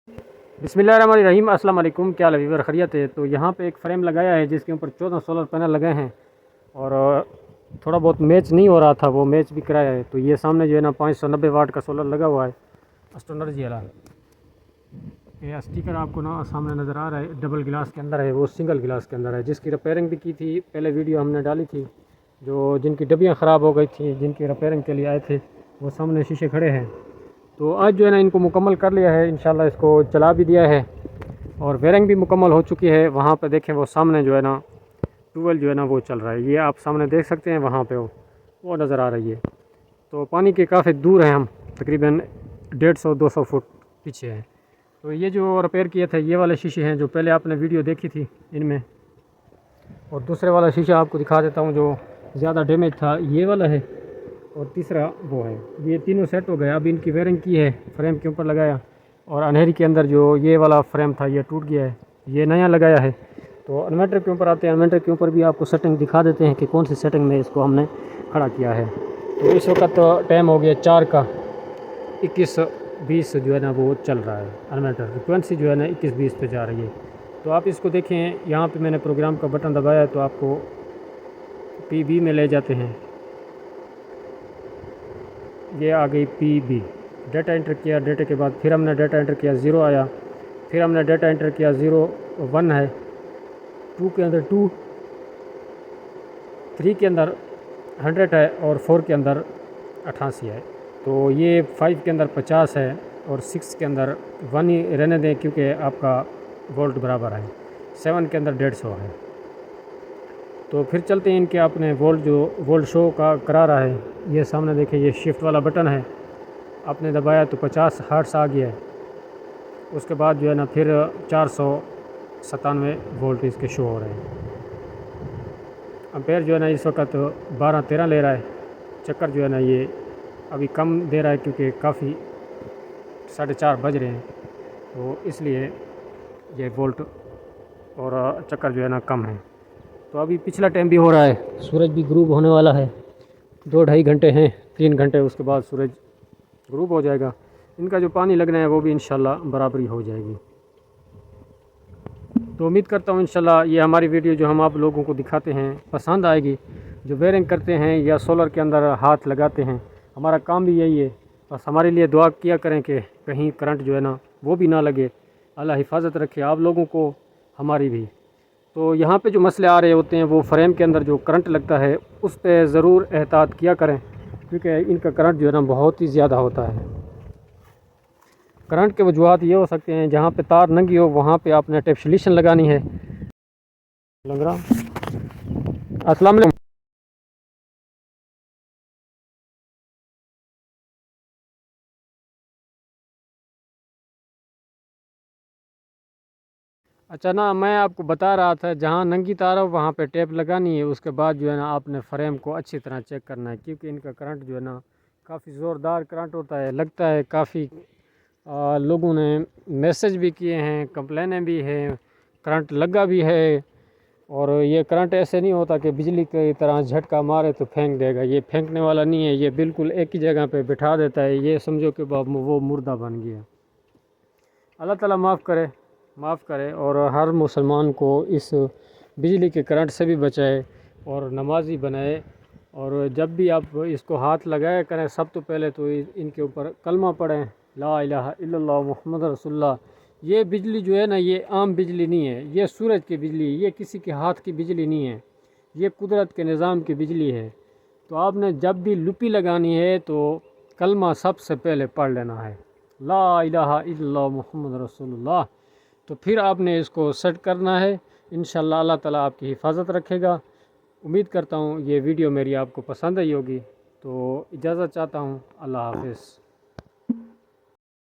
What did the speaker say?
بسم اللہ الرحمن الرحیم۔ السلام علیکم، کیا حال ہے؟ خیریت ہے؟ تو یہاں پہ ایک فریم لگایا ہے جس کے اوپر 14 سولر پینل لگے ہیں، اور تھوڑا بہت میچ نہیں ہو رہا تھا، وہ میچ بھی کرایا ہے۔ تو یہ سامنے جو ہے نا 590 واٹ کا سولر لگا ہوا ہے، اسٹونرجی والا۔ یہ اسٹیکر آپ کو نا سامنے نظر آ رہا ہے، ڈبل گلاس کے اندر ہے، وہ سنگل گلاس کے اندر ہے، جس کی ریپیئرنگ بھی کی تھی پہلے، ویڈیو ہم نے ڈالی تھی۔ جن کی ڈبیاں خراب ہو گئی تھیں، جن کی ریپیئرنگ کے لیے آئے تھے، وہ سامنے شیشے کھڑے ہیں۔ تو آج جو ہے نا ان کو مکمل کر لیا ہے، انشاءاللہ اس کو چلا بھی دیا ہے، اور ویرنگ بھی مکمل ہو چکی ہے۔ وہاں پہ دیکھیں وہ سامنے جو ہے نا ٹویل جو ہے نا وہ چل رہا ہے، یہ آپ سامنے دیکھ سکتے ہیں، وہاں پہ وہ نظر آ رہی ہے۔ تو پانی کے کافی دور ہیں ہم، تقریباً 150-200 فٹ پیچھے ہیں۔ تو یہ جو ریپیئر کیے تھے یہ والے شیشے ہیں جو پہلے آپ نے ویڈیو دیکھی تھی ان میں، اور دوسرے والا شیشہ آپ کو دکھا دیتا ہوں جو زیادہ ڈیمیج تھا، یہ والا ہے، اور تیسرا وہ ہے۔ یہ تینوں سیٹ ہو گیا، اب ان کی ویرنگ کی ہے، فریم کے اوپر لگایا، اور انہیری کے اندر جو یہ والا فریم تھا یہ ٹوٹ گیا ہے، یہ نیا لگایا ہے۔ تو انورٹر کے اوپر آتے ہیں، انورٹر کے اوپر بھی آپ کو سیٹنگ دکھا دیتے ہیں کہ کون سی سیٹنگ میں اس کو ہم نے کھڑا کیا ہے۔ تو اس وقت ٹائم ہو گیا 4 کا، 21-20 جو ہے نا وہ چل رہا ہے، انورٹر فریکوینسی جو ہے نا 21-20 پہ جا رہی ہے۔ تو آپ اس کو دیکھیں، یہاں پہ میں نے پروگرام کا بٹن دبایا ہے تو آپ کو پی بی میں لے جاتے ہیں، یہ آ گئی پی بی، ڈیٹا انٹر کیا، ڈیٹا کے بعد پھر ہم نے ڈیٹا انٹر کیا، 0 آیا، پھر ہم نے ڈیٹا انٹر کیا 0-1 ہے، 2 کے اندر 2، 3 کے اندر 100 ہے، اور 4 کے اندر 88 ہے۔ تو یہ 5 کے اندر 50 ہے، اور 6 کے اندر 1 ہی رہنے دیں کیونکہ آپ کا وولٹ برابر ہے، 7 کے اندر 150 ہے۔ تو پھر چلتے ہیں ان کے اپنے وولٹ شو کا کرا رہا ہے۔ یہ سامنے دیکھیں، یہ شفٹ والا بٹن ہے، آپ نے دبایا تو 50 ہرٹز آ گیا ہے، اس کے بعد جو ہے نا پھر 497 وولٹ اس کے شو ہو رہے ہیں۔ امپیر جو ہے نا اس وقت 12-13 لے رہا ہے، چکر جو ہے نا یہ ابھی کم دے رہا ہے کیونکہ کافی 4:30 بج رہے ہیں، تو اس لیے یہ وولٹ اور چکر جو ہے نا کم ہے۔ تو ابھی پچھلا ٹائم بھی ہو رہا ہے، سورج بھی غروب ہونے والا ہے، 2-2.5 گھنٹے ہیں، 3 گھنٹے اس کے بعد سورج غروب ہو جائے گا۔ ان کا جو پانی لگنا ہے وہ بھی انشاءاللہ برابری ہو جائے گی۔ تو امید کرتا ہوں انشاءاللہ یہ ہماری ویڈیو جو ہم آپ لوگوں کو دکھاتے ہیں پسند آئے گی۔ جو ویرنگ کرتے ہیں یا سولر کے اندر ہاتھ لگاتے ہیں، ہمارا کام بھی یہی ہے، بس ہمارے لیے دعا کیا کریں کہ کہیں کرنٹ جو ہے نا وہ بھی نہ لگے، اللہ حفاظت رکھے آپ لوگوں کو، ہماری بھی۔ تو یہاں پہ جو مسئلے آ رہے ہوتے ہیں وہ فریم کے اندر جو کرنٹ لگتا ہے اس پہ ضرور احتیاط کیا کریں، کیونکہ ان کا کرنٹ جو ہے نا بہت ہی زیادہ ہوتا ہے۔ کرنٹ کے وجوہات یہ ہو سکتے ہیں، جہاں پہ تار ننگی ہو وہاں پہ آپ نے ٹیپسلیشن لگانی ہے۔ السلام علیکم۔ اچھا نا، میں آپ کو بتا رہا تھا جہاں ننگی تار ہو وہاں پہ ٹیپ لگانی ہے، اس کے بعد جو ہے نا آپ نے فریم کو اچھی طرح چیک کرنا ہے، کیونکہ ان کا کرنٹ جو ہے نا کافی زوردار کرنٹ ہوتا ہے، لگتا ہے کافی لوگوں نے میسج بھی کیے ہیں، کمپلینیں بھی ہیں، کرنٹ لگا بھی ہے۔ اور یہ کرنٹ ایسے نہیں ہوتا کہ بجلی کی طرح جھٹکا مارے تو پھینک دے گا، یہ پھینکنے والا نہیں ہے، یہ بالکل ایک ہی جگہ پہ بٹھا دیتا ہے، یہ سمجھو کہ وہ مردہ بن گیا۔ اللہ تعالیٰ معاف کرے اور ہر مسلمان کو اس بجلی کے کرنٹ سے بھی بچائے اور نمازی بنائے۔ اور جب بھی آپ اس کو ہاتھ لگایا کریں، سب تو پہلے تو ان کے اوپر کلمہ پڑھیں، لا الہ الا اللہ محمد رسول اللہ۔ یہ بجلی جو ہے نا یہ عام بجلی نہیں ہے، یہ سورج کی بجلی، یہ کسی کے ہاتھ کی بجلی نہیں ہے، یہ قدرت کے نظام کی بجلی ہے۔ تو آپ نے جب بھی لپی لگانی ہے تو کلمہ سب سے پہلے پڑھ لینا ہے، لا الہ الا اللہ محمد رسول اللہ۔ تو پھر آپ نے اس کو سیٹ کرنا ہے، انشاءاللہ اللہ تعالیٰ آپ کی حفاظت رکھے گا۔ امید کرتا ہوں یہ ویڈیو میری آپ کو پسند آئی ہوگی، تو اجازت چاہتا ہوں، اللہ حافظ۔